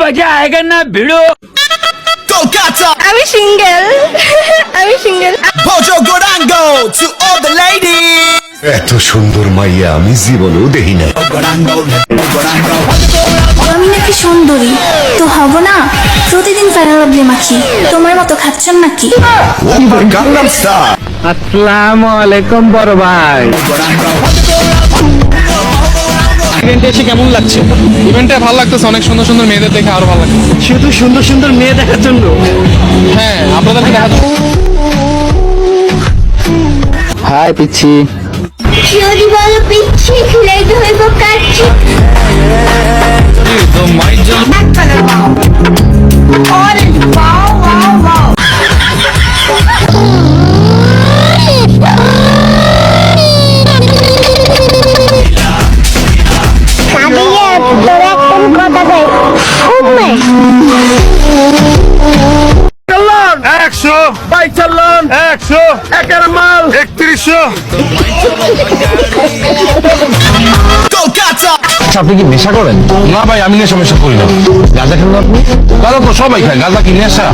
मजा आएगा ना भिड़ो। আমি সিঙ্গেল আমি single Bojo Gorango to all the ladies. এত সুন্দর মাইয়া আমি জীবনেও দেখি নাই। আমি নাকি সুন্দরী তো হব না, প্রতিদিন ফেরালাবলি মাখি, তোমার মতো খাচ্ছেন নাকি? গাঙ্গাম স্টার। अस्सलामु अलैकुम बड़ भाई। ইভেন্টে এসে কেমন লাগছে? ইভেন্টে ভালো লাগতেছে, অনেক সুন্দর সুন্দর মেয়েদের দেখে আরো ভালো লাগছে। শুধু সুন্দর সুন্দর মেয়ে দেখার জন্য? হ্যাঁ, আপনাদেরকে দেখা যাচ্ছে। হাই পিচ্ছি। যদি বলো পিচ্ছি খুলে ধরব কাচ্ছি একশো বাইক চালান, 100 একের মাল 3100। Kolkata. আপনি কি নেশা করেন? না ভাই, আমি নেশা মেশা করি না। গাঁজা খান আপনি? গাঁজা তো সবাই খায়, গাঁজা কি নেশা?